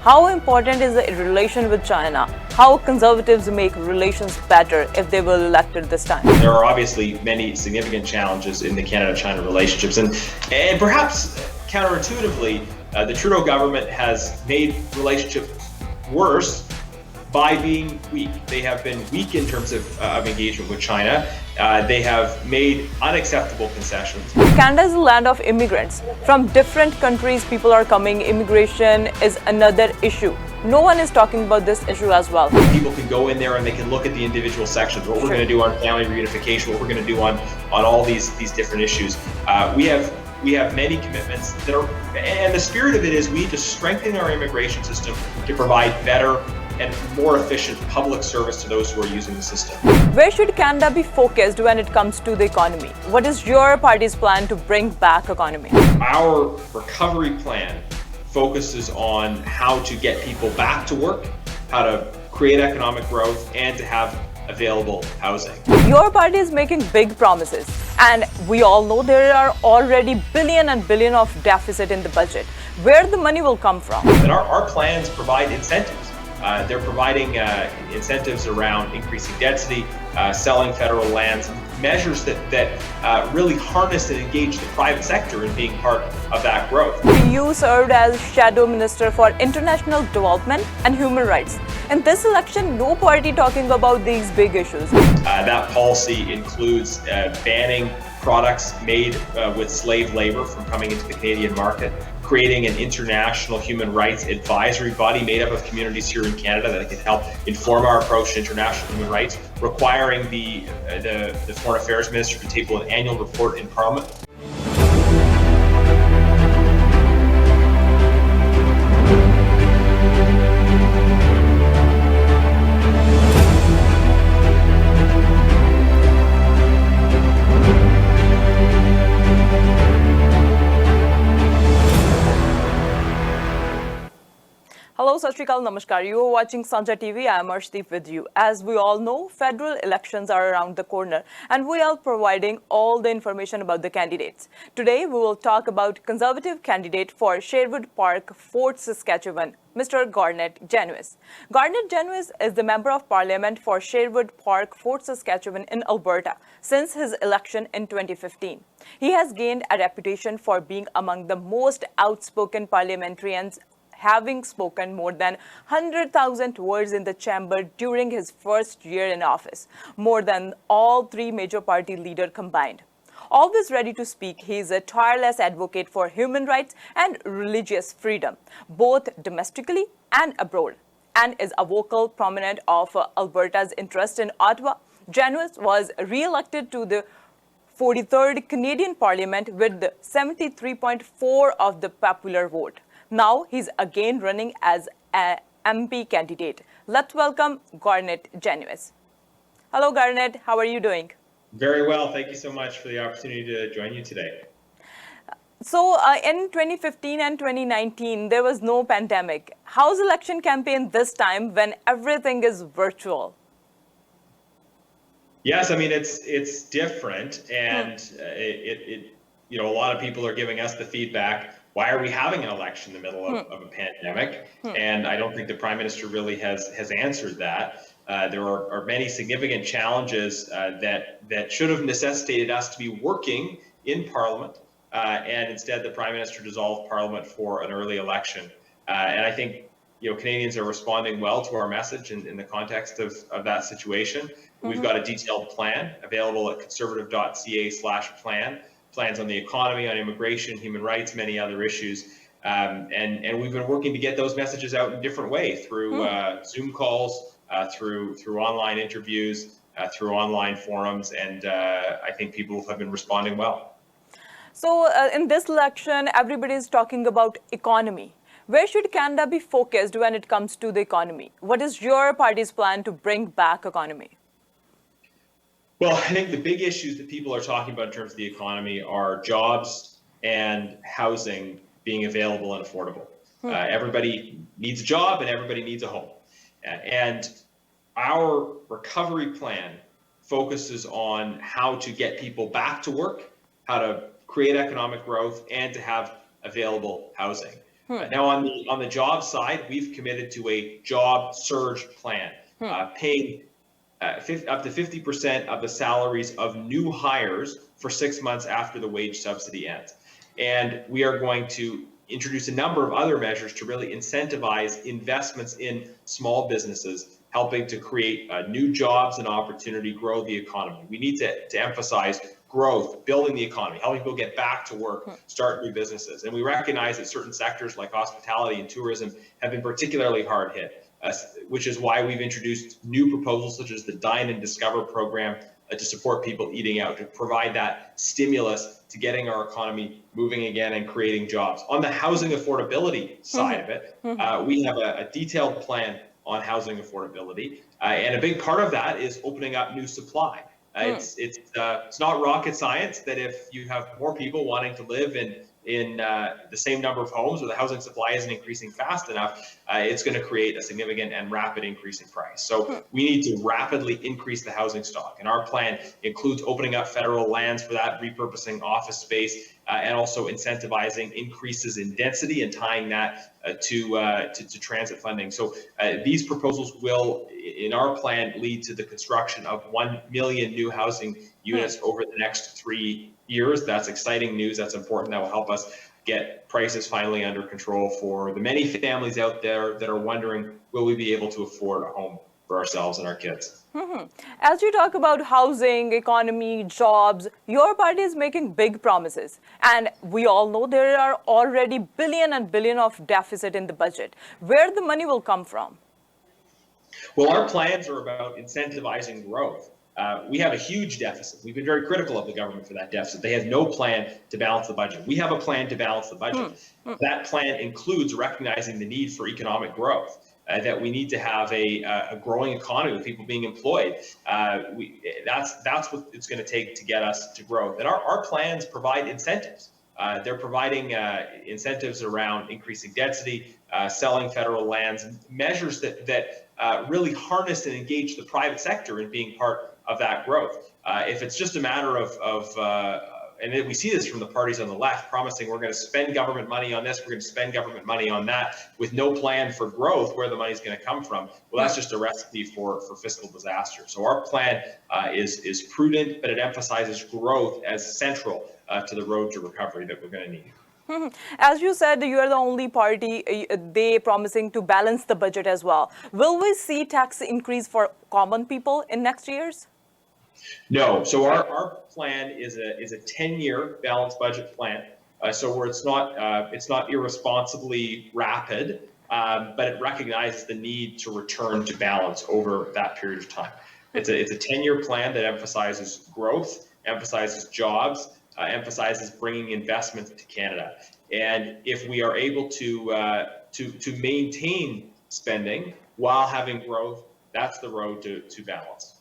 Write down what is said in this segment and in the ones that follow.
How important is the relation with China? How conservatives make relations better if they were elected this time? There are obviously many significant challenges in the Canada-China relationships, and perhaps counterintuitively, the Trudeau government has made relationships worse by being weak. They have been weak in terms of engagement with China. They have made unacceptable concessions. Canada is a land of immigrants. From different countries, people are coming. Immigration is another issue. No one is talking about this issue as well. People can go in there and they can look at the individual sections, what we're going to do on family reunification, what we're going to do on all these different issues. We have many commitments that are, and the spirit of it is we need to strengthen our immigration system to provide better and more efficient public service to those who are using the system. Where should Canada be focused when it comes to the economy? What is your party's plan to bring back economy? Our recovery plan focuses on how to get people back to work, how to create economic growth, and to have available housing. Your party is making big promises, and we all know there are already billion and billion of deficit in the budget. Where the money will come from? And our plans provide incentives. They're providing incentives around increasing density, selling federal lands, measures that really harness and engage the private sector in being part of that growth. You served as Shadow Minister for International Development and Human Rights. In this election, no party talking about these big issues. That policy includes banning products made with slave labor from coming into the Canadian market, creating an international human rights advisory body made up of communities here in Canada that can help inform our approach to international human rights, requiring the Foreign Affairs Minister to table an annual report in Parliament. Hello, Sat Shri Akal, Namaskar. You are watching Sanjha TV. I am Arshdeep with you. As we all know, federal elections are around the corner and we are providing all the information about the candidates. Today, we will talk about Conservative candidate for Sherwood Park, Fort Saskatchewan, Mr. Garnett Genius. Garnett Genius is the Member of Parliament for Sherwood Park, Fort Saskatchewan in Alberta since his election in 2015. He has gained a reputation for being among the most outspoken parliamentarians, having spoken more than 100,000 words in the chamber during his first year in office, more than all three major party leaders combined. Always ready to speak, he is a tireless advocate for human rights and religious freedom, both domestically and abroad, and is a vocal proponent of Alberta's interest in Ottawa. Genius was re-elected to the 43rd Canadian Parliament with 73.4% of the popular vote. Now he's again running as an MP candidate. Let's welcome Garnett Genius. Hello, Garnett. How are you doing? Very well. Thank you so much for the opportunity to join you today. So in 2015 and 2019, there was no pandemic. How's election campaign this time when everything is virtual? Yes, I mean it's different, and a lot of people are giving us the feedback. Why are we having an election in the middle of a pandemic? And I don't think the Prime Minister really has answered that. There are many significant challenges that should have necessitated us to be working in Parliament, and instead the Prime Minister dissolved Parliament for an early election. And I think Canadians are responding well to our message in the context of that situation. We've got a detailed plan available at conservative.ca/plan. Plans on the economy, on immigration, human rights, many other issues. And we've been working to get those messages out in a different way through Zoom calls, through online interviews, through online forums, and I think people have been responding well. So in this election, everybody is talking about economy. Where should Canada be focused when it comes to the economy? What is your party's plan to bring back economy? Well, I think the big issues that people are talking about in terms of the economy are jobs and housing being available and affordable. Everybody needs a job and everybody needs a home. And our recovery plan focuses on how to get people back to work, how to create economic growth, and to have available housing. Now, on the job side, we've committed to a job surge plan, paying up to 50% of the salaries of new hires for 6 months after the wage subsidy ends. And we are going to introduce a number of other measures to really incentivize investments in small businesses, helping to create new jobs and opportunity, grow the economy. We need to emphasize growth, building the economy, helping people get back to work, start new businesses. And we recognize that certain sectors like hospitality and tourism have been particularly hard hit, which is why we've introduced new proposals such as the Dine and Discover program to support people eating out, to provide that stimulus to getting our economy moving again and creating jobs. On the housing affordability side of it, we have a detailed plan on housing affordability, and a big part of that is opening up new supply. It's not rocket science that if you have more people wanting to live in the same number of homes, or the housing supply isn't increasing fast enough, it's going to create a significant and rapid increase in price. So we need to rapidly increase the housing stock, and our plan includes opening up federal lands for that, repurposing office space, and also incentivizing increases in density and tying that to transit funding. So these proposals will, in our plan, lead to the construction of 1 million new housing units over the next 3 years. That's exciting news. That's important. That will help us get prices finally under control for the many families out there that are wondering, will we be able to afford a home for ourselves and our kids? As you talk about housing, economy, jobs, your party is making big promises. And we all know there are already billion and billion of deficit in the budget. Where the money will come from? Well, our plans are about incentivizing growth. We have a huge deficit. We've been very critical of the government for that deficit. They have no plan to balance the budget. We have a plan to balance the budget. That plan includes recognizing the need for economic growth, that we need to have a growing economy with people being employed. That's what it's going to take to get us to growth. And our plans provide incentives. They're providing incentives around increasing density, selling federal lands, measures that really harness and engage the private sector in being part of that growth. If it's just a matter of and we see this from the parties on the left, promising we're going to spend government money on this, we're going to spend government money on that, with no plan for growth, where the money is going to come from. Well, that's just a recipe for fiscal disaster. So our plan is prudent, but it emphasizes growth as central to the road to recovery that we're going to need. As you said, you are the only party, they promising to balance the budget as well. Will we see tax increase for common people in next years? No. So our plan is a 10-year balanced budget plan. So where it's not irresponsibly rapid, but it recognizes the need to return to balance over that period of time. It's a 10-year plan that emphasizes growth, emphasizes jobs, emphasizes bringing investment to Canada. And if we are able to maintain spending while having growth, that's the road to balance.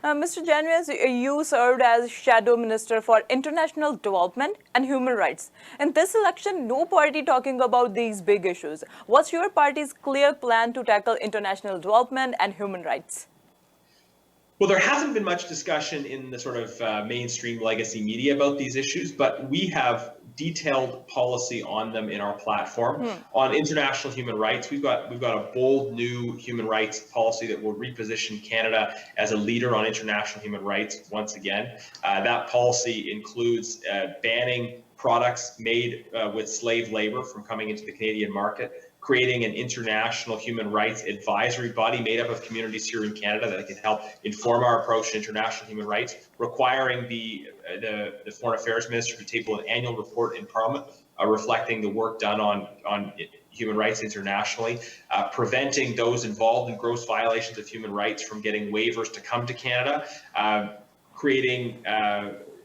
Mr. Genius, you served as Shadow Minister for International Development and Human Rights. In this election, no party talking about these big issues. What's your party's clear plan to tackle international development and human rights? Well, there hasn't been much discussion in the sort of mainstream legacy media about these issues, but we have detailed policy on them in our platform. On international human rights, we've got a bold new human rights policy that will reposition Canada as a leader on international human rights once again. That policy includes banning products made with slave labor from coming into the Canadian market, creating an international human rights advisory body made up of communities here in Canada that can help inform our approach to international human rights, requiring the Foreign Affairs Minister to table an annual report in Parliament reflecting the work done on human rights internationally, preventing those involved in gross violations of human rights from getting waivers to come to Canada,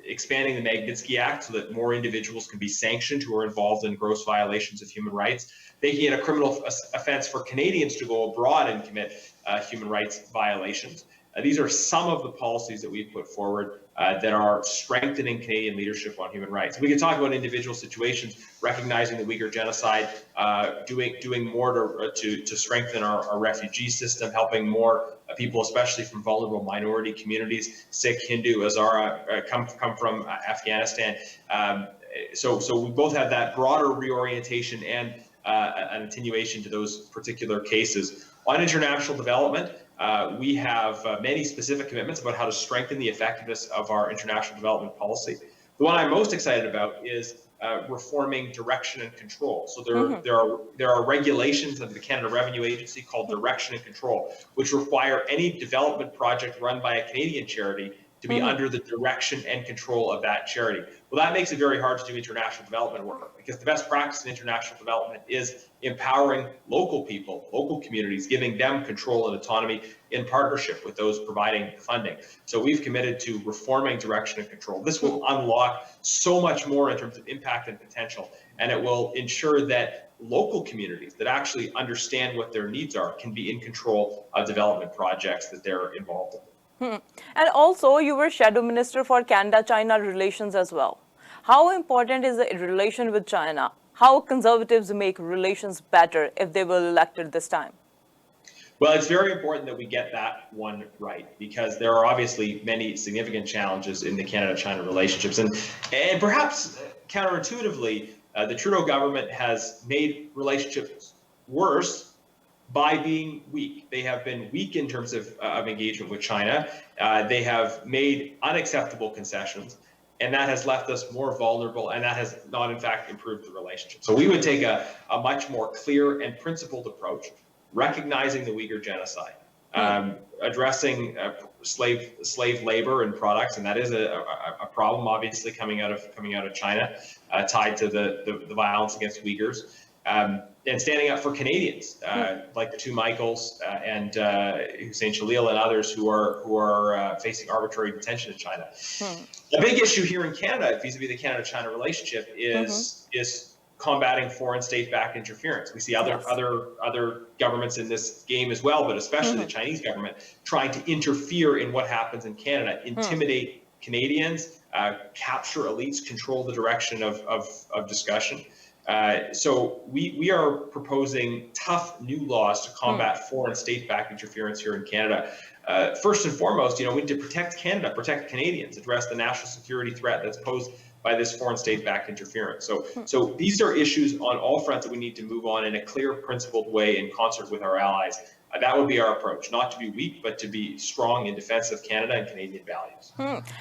expanding the Magnitsky Act so that more individuals can be sanctioned who are involved in gross violations of human rights, making it a criminal offense for Canadians to go abroad and commit human rights violations. These are some of the policies that we've put forward that are strengthening Canadian leadership on human rights. We can talk about individual situations, recognizing the Uyghur genocide, doing more to strengthen our refugee system, helping more people, especially from vulnerable minority communities, Sikh, Hindu, Hazara, come from Afghanistan. So we both have that broader reorientation and an attenuation to those particular cases. On international development, we have many specific commitments about how to strengthen the effectiveness of our international development policy. The one I'm most excited about is reforming direction and control. So there are regulations of the Canada Revenue Agency called direction and control, which require any development project run by a Canadian charity to be under the direction and control of that charity. Well, that makes it very hard to do international development work, because the best practice in international development is empowering local people, local communities, giving them control and autonomy in partnership with those providing funding. So we've committed to reforming direction and control. This will unlock so much more in terms of impact and potential, and it will ensure that local communities that actually understand what their needs are can be in control of development projects that they're involved in. And also, you were Shadow Minister for Canada-China relations as well. How important is the relation with China? How conservatives make relations better if they were elected this time? Well, it's very important that we get that one right, because there are obviously many significant challenges in the Canada-China relationships. And perhaps counterintuitively, the Trudeau government has made relationships worse by being weak. They have been weak in terms of engagement with China. They have made unacceptable concessions, and that has left us more vulnerable, and that has not, in fact, improved the relationship. So we would take a much more clear and principled approach, recognizing the Uyghur genocide, addressing slave labor and products, and that is a problem, obviously, coming out of China, tied to the violence against Uyghurs. And standing up for Canadians, like the two Michaels and Hussein Shalil and others who are facing arbitrary detention in China. A big issue here in Canada, vis-a-vis the Canada-China relationship, is combating foreign state-backed interference. We see other governments in this game as well, but especially the Chinese government trying to interfere in what happens in Canada, intimidate Canadians, capture elites, control the direction of discussion. So we are proposing tough new laws to combat foreign state-backed interference here in Canada. First and foremost, we need to protect Canada, protect Canadians, address the national security threat that's posed by this foreign state-backed interference. So these are issues on all fronts that we need to move on in a clear, principled way in concert with our allies. That would be our approach, not to be weak, but to be strong in defense of Canada and Canadian values.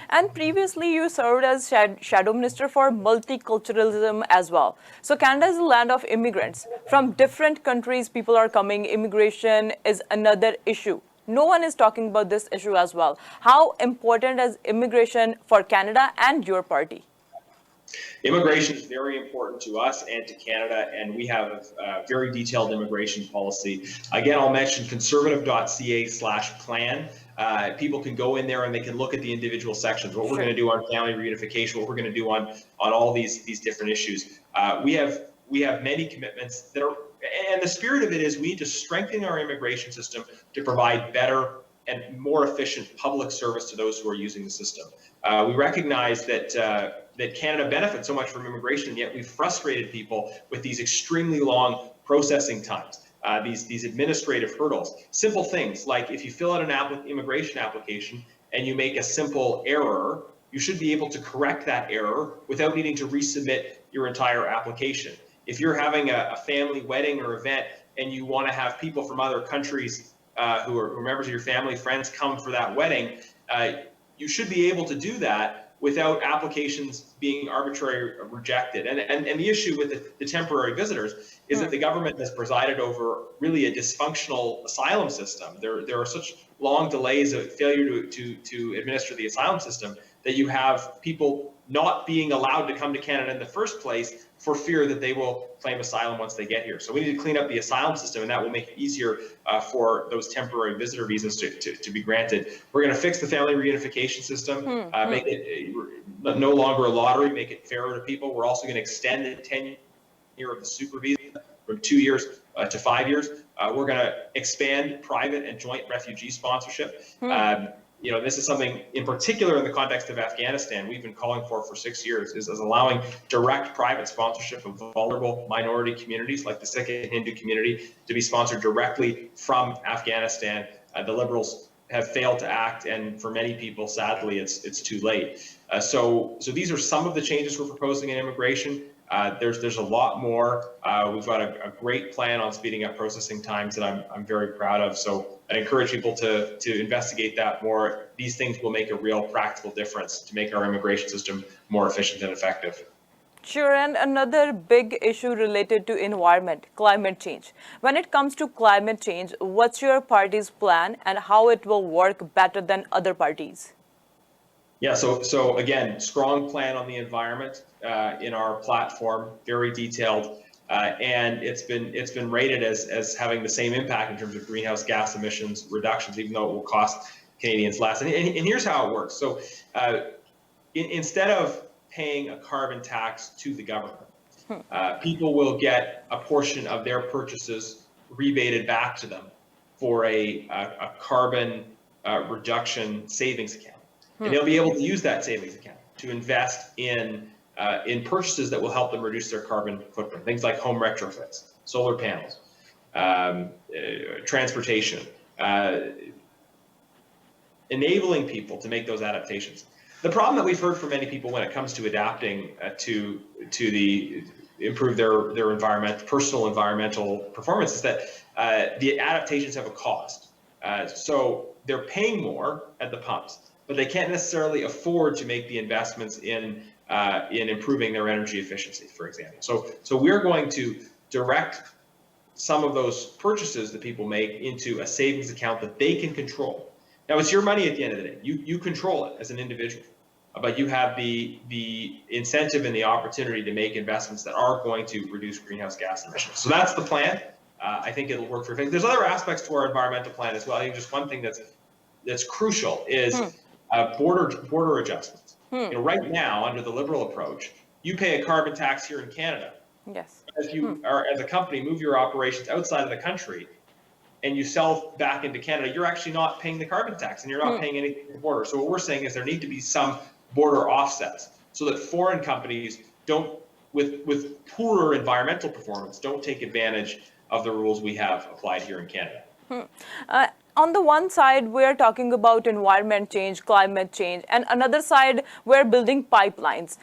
And previously, you served as Shadow Minister for Multiculturalism as well. So Canada is a land of immigrants. From different countries, people are coming. Immigration is another issue. No one is talking about this issue as well. How important is immigration for Canada and your party? Immigration is very important to us and to Canada, and we have a very detailed immigration policy. Again, I'll mention conservative.ca/plan. People can go in there and they can look at the individual sections, what we're going to do on family reunification, what we're going to do on all these different issues. We have many commitments that are, and the spirit of it is we need to strengthen our immigration system to provide better and more efficient public service to those who are using the system. We recognize that Canada benefits so much from immigration, and yet we've frustrated people with these extremely long processing times, these administrative hurdles. Simple things like if you fill out an immigration application and you make a simple error, you should be able to correct that error without needing to resubmit your entire application. If you're having a family wedding or event and you want to have people from other countries who are members of your family, friends come for that wedding, you should be able to do that without applications being arbitrarily rejected. And the issue with the temporary visitors is that the government has presided over really a dysfunctional asylum system. There are such long delays of failure to administer the asylum system that you have people not being allowed to come to Canada in the first place for fear that they will claim asylum once they get here. So we need to clean up the asylum system, and that will make it easier for those temporary visitor visas to be granted. We're going to fix the family reunification system, make it no longer a lottery, make it fairer to people. We're also going to extend the tenure of the super visa from 2 years to 5 years. We're going to expand private and joint refugee sponsorship. This is something in particular in the context of Afghanistan we've been calling for 6 years, is allowing direct private sponsorship of vulnerable minority communities like the Sikh and Hindu community to be sponsored directly from Afghanistan. The Liberals have failed to act, and for many people, sadly, it's too late. So these are some of the changes we're proposing in immigration. There's a lot more. We've got a great plan on speeding up processing times that I'm very proud of. So I encourage people to investigate that more. These things will make a real practical difference to make our immigration system more efficient and effective. Sure, and another big issue related to environment, climate change. When it comes to climate change, what's your party's plan and how it will work better than other parties? Yeah, so again, strong plan on the environment in our platform, very detailed, and it's been rated as having the same impact in terms of greenhouse gas emissions reductions, even though it will cost Canadians less. And here's how it works. So instead of paying a carbon tax to the government, people will get a portion of their purchases rebated back to them for a carbon reduction savings account. And they'll be able to use that savings account to invest in purchases that will help them reduce their carbon footprint. Things like home retrofits, solar panels, transportation, enabling people to make those adaptations. The problem that we've heard from many people when it comes to adapting to improve their personal environmental performance is that the adaptations have a cost. So they're paying more at the pumps, but they can't necessarily afford to make the investments in improving their energy efficiency, for example. So we're going to direct some of those purchases that people make into a savings account that they can control. Now, it's your money at the end of the day. You control it as an individual, but you have the incentive and the opportunity to make investments that are going to reduce greenhouse gas emissions. So that's the plan. I think it'll work for things. There's other aspects to our environmental plan as well. I think just one thing that's crucial is border adjustments. You know, right now, under the Liberal approach, you pay a carbon tax here in Canada. Yes. As you are, as a company, move your operations outside of the country, and you sell back into Canada, you're actually not paying the carbon tax, and you're not paying anything at the border. So what we're saying is there need to be some border offsets so that foreign companies don't, with poorer environmental performance, don't take advantage of the rules we have applied here in Canada. On the one side, we're talking about environment change, climate change, and another side, we're building pipelines.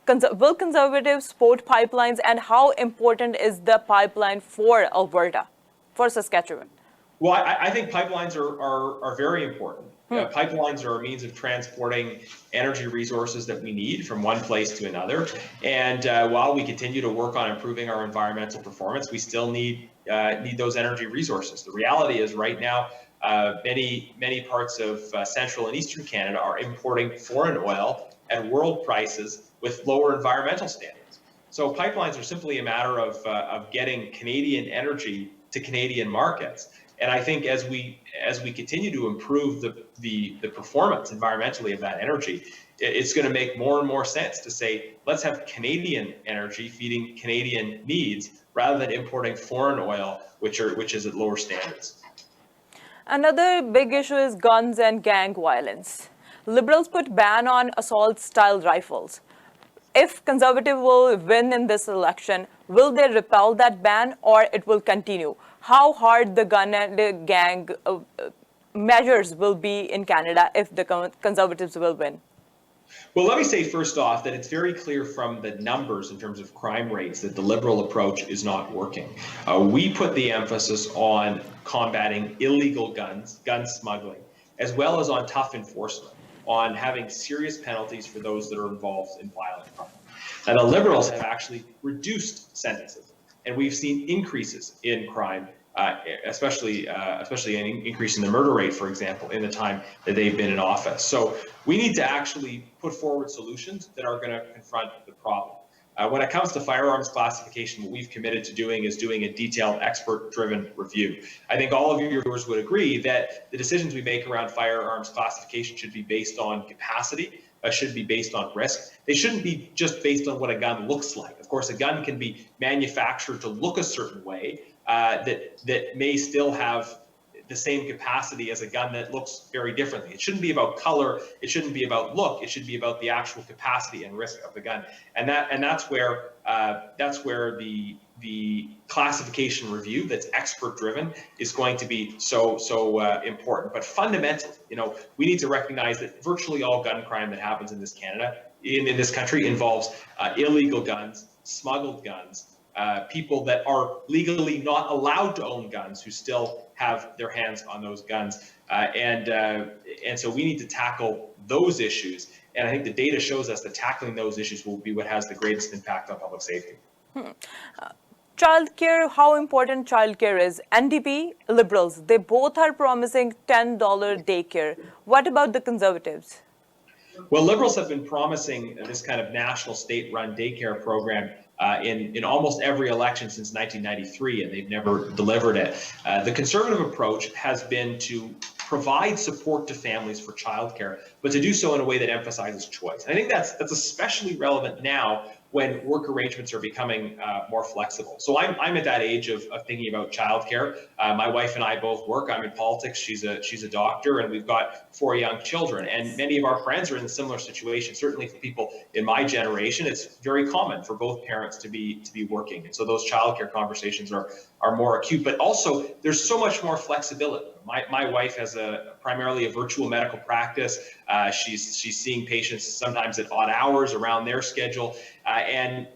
Will Conservatives support pipelines, and how important is the pipeline for Alberta, for Saskatchewan? Well, I think pipelines are very important. Pipelines are a means of transporting energy resources that we need from one place to another. And while we continue to work on improving our environmental performance, we still need those energy resources. The reality is right now, many parts of central and eastern Canada are importing foreign oil at world prices with lower environmental standards. So pipelines are simply a matter of getting Canadian energy to Canadian markets. And I think as we continue to improve the performance environmentally of that energy, it's going to make more and more sense to say, let's have Canadian energy feeding Canadian needs rather than importing foreign oil, which is at lower standards. Another big issue is guns and gang violence. Liberals put ban on assault-style rifles. If Conservative will win in this election, will they repeal that ban or it will continue? How hard the gun and the gang measures will be in Canada if the Conservatives will win? Well, let me say first off that it's very clear from the numbers in terms of crime rates that the Liberal approach is not working. We put the emphasis on combating illegal gun smuggling, as well as on tough enforcement, on having serious penalties for those that are involved in violent crime. And the Liberals have actually reduced sentences, and we've seen increases in crime, especially an increase in the murder rate, for example, in the time that they've been in office. So we need to actually put forward solutions that are going to confront the problem. When it comes to firearms classification, what we've committed to doing is doing a detailed, expert-driven review. I think all of your viewers would agree that the decisions we make around firearms classification should be based on capacity, should be based on risk. They shouldn't be just based on what a gun looks like. Of course, a gun can be manufactured to look a certain way that may still have the same capacity as a gun that looks very differently. It shouldn't be about color. It shouldn't be about look. It should be about the actual capacity and risk of the gun. And that's where the classification review that's expert driven is going to be so important. But fundamentally, we need to recognize that virtually all gun crime that happens in this country involves illegal guns smuggled guns, people that are legally not allowed to own guns who still have their hands on those guns. And so we need to tackle those issues. And I think the data shows us that tackling those issues will be what has the greatest impact on public safety. Childcare, how important childcare is. NDP, Liberals, they both are promising $10 daycare. What about the Conservatives? Well, Liberals have been promising this kind of national state-run daycare program in almost every election since 1993, and they've never delivered it. The Conservative approach has been to provide support to families for childcare, but to do so in a way that emphasizes choice. And I think that's especially relevant now when work arrangements are becoming more flexible. So I'm at that age of thinking about childcare. My wife and I both work. I'm in politics. She's a doctor, and we've got 4 young children. And many of our friends are in a similar situation. Certainly for people in my generation, it's very common for both parents to be working. And so those childcare conversations are more acute. But also, there's so much more flexibility. My wife has primarily a virtual medical practice. She's seeing patients sometimes at odd hours around their schedule, and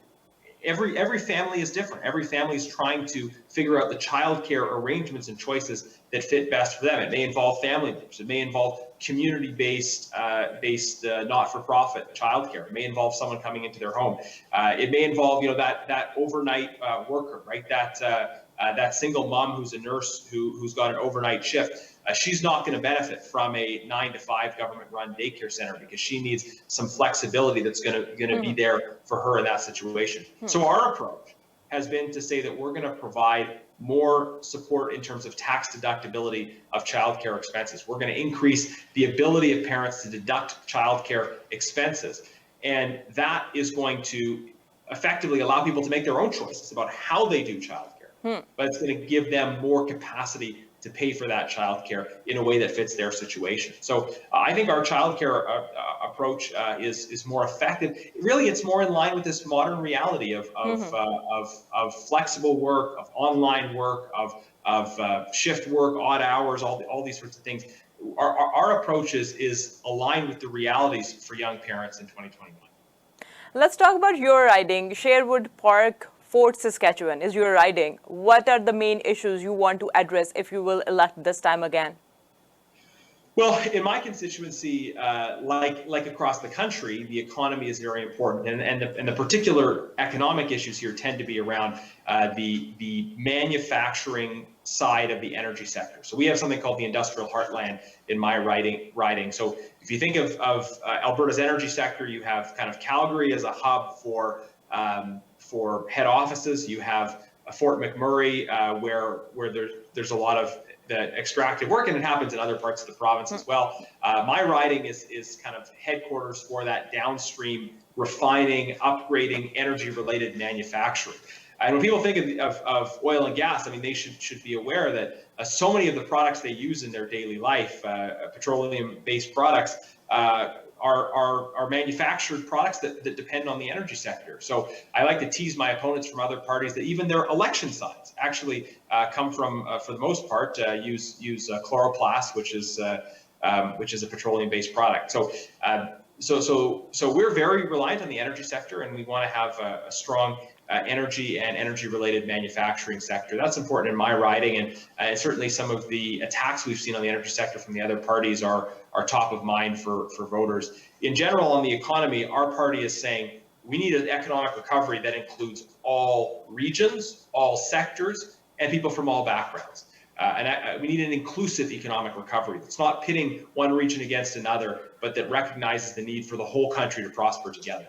every family is different. Every family is trying to figure out the childcare arrangements and choices that fit best for them. It may involve family groups. It may involve community-based not-for-profit childcare. It may involve someone coming into their home. It may involve that overnight worker, right? That single mom who's a nurse who's got an overnight shift. She's not going to benefit from a 9-to-5 government-run daycare center because she needs some flexibility that's going to be there for her in that situation. So our approach has been to say that we're going to provide more support in terms of tax deductibility of childcare expenses. We're going to increase the ability of parents to deduct childcare expenses, and that is going to effectively allow people to make their own choices about how they do childcare. But it's going to give them more capacity to pay for that childcare in a way that fits their situation. So I think our childcare approach is more effective. Really, it's more in line with this modern reality of flexible work, of online work, of shift work, odd hours, all these sorts of things. Our approach is aligned with the realities for young parents in 2021. Let's talk about your riding. Sherwood Park, Fort Saskatchewan is your riding. What are the main issues you want to address if you will elect this time again? Well, in my constituency, like across the country, the economy is very important, and the particular economic issues here tend to be around the manufacturing side of the energy sector. So we have something called the industrial heartland in my riding. So if you think of Alberta's energy sector, you have kind of Calgary as a hub for head offices. You have Fort McMurray, where there's a lot of the extractive work, and it happens in other parts of the province as well. My riding is kind of headquarters for that downstream refining, upgrading, energy-related manufacturing. And when people think of oil and gas, I mean, they should be aware that so many of the products they use in their daily life, petroleum-based products, are manufactured products that depend on the energy sector. So I like to tease my opponents from other parties that even their election signs actually come from, for the most part, use chloroplast, which is a petroleum-based product. So we're very reliant on the energy sector, and we want to have a strong energy and energy-related manufacturing sector. That's important in my riding, and certainly some of the attacks we've seen on the energy sector from the other parties are top of mind for voters. In general, on the economy, our party is saying we need an economic recovery that includes all regions, all sectors, and people from all backgrounds. We need an inclusive economic recovery that's not pitting one region against another, but that recognizes the need for the whole country to prosper together.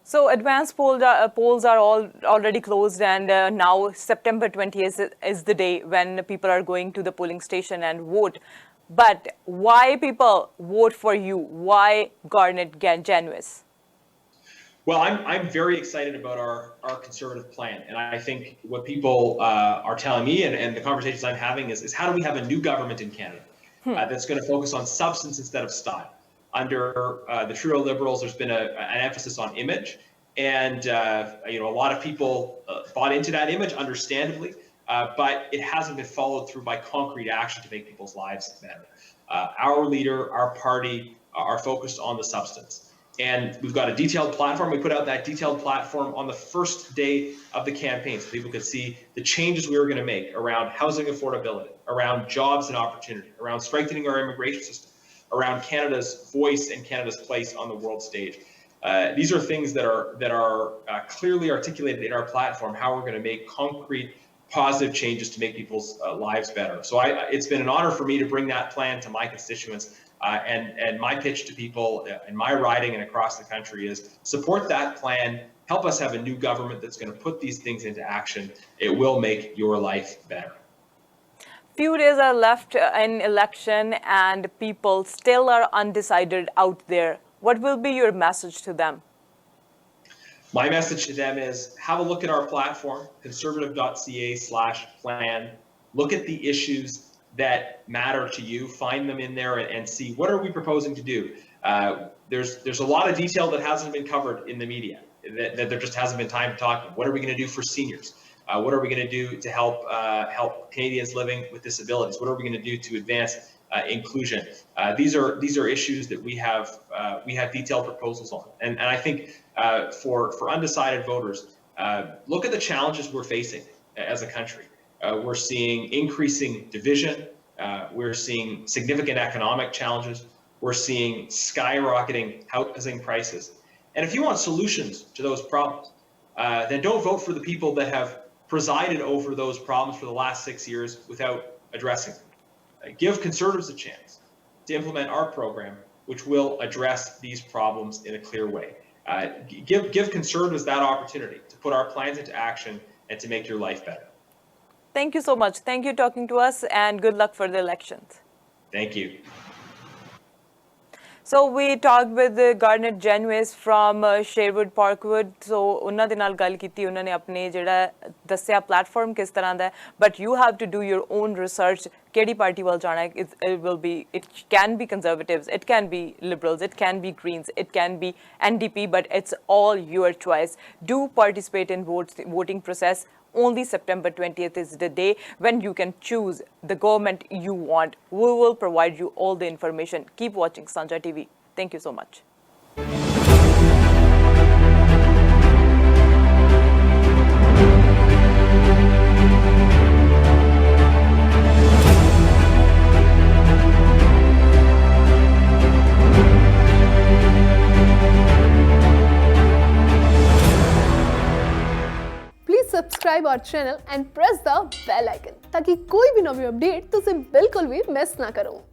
So advanced polls are already closed, and now September 20th is the day when people are going to the polling station and vote. But why people vote for you? Why Garnett Genius? Well, I'm very excited about our Conservative plan, and I think what people are telling me and the conversations I'm having is how do we have a new government in Canada that's going to focus on substance instead of style? Under the Trudeau Liberals, there's been an emphasis on image, and a lot of people bought into that image, understandably, but it hasn't been followed through by concrete action to make people's lives better. Our leader, our party, are focused on the substance. And we've got a detailed platform. We put out that detailed platform on the first day of the campaign so people could see the changes we were going to make around housing affordability, around jobs and opportunity, around strengthening our immigration system, around Canada's voice and Canada's place on the world stage. These are things that are clearly articulated in our platform, how we're going to make concrete, positive changes to make people's lives better. So it's been an honor for me to bring that plan to my constituents. And my pitch to people in my riding and across the country is support that plan, help us have a new government that's going to put these things into action. It will make your life better. Few days are left in election and people still are undecided out there. What will be your message to them? My message to them is have a look at our platform, conservative.ca/plan. Look at the issues that matter to you, find them in there and see what are we proposing to do. There's a lot of detail that hasn't been covered in the media, that there just hasn't been time to talk about. What are we going to do for seniors? What are we going to do to help Canadians living with disabilities? What are we going to do to advance inclusion? These are issues that we have detailed proposals on. And I think for undecided voters, look at the challenges we're facing as a country. We're seeing increasing division. We're seeing significant economic challenges. We're seeing skyrocketing housing prices. And if you want solutions to those problems, then don't vote for the people that have presided over those problems for the last 6 years without addressing them. Give Conservatives a chance to implement our program, which will address these problems in a clear way. Give Conservatives that opportunity to put our plans into action and to make your life better. Thank you so much. Thank you for talking to us and good luck for the elections. Thank you. So we talked with Garnett Genius from Sherwood Parkwood. So ਉਹਨਾਂ ਦੇ ਨਾਲ ਗੱਲ ਕੀਤੀ, ਉਹਨਾਂ ਨੇ ਆਪਣੇ ਜਿਹੜਾ ਦੱਸਿਆ ਪਲੇਟਫਾਰਮ ਕਿਸ ਤਰ੍ਹਾਂ ਦਾ, but you have to do your own research. ਕਿਹੜੀ ਪਾਰਟੀ ਵੱਲ ਜਾਣਾ ਹੈ? It can be Conservatives, it can be Liberals, it can be Greens, it can be NDP, but it's all your choice. Do participate in voting process. Only September 20th is the day when you can choose the government you want. We will provide you all the information. Keep watching Sanjha TV. Thank you so much. subscribe our channel and press the bell icon ताकि कोई भी नवी update तुझे बिल्कुल भी miss ना करो।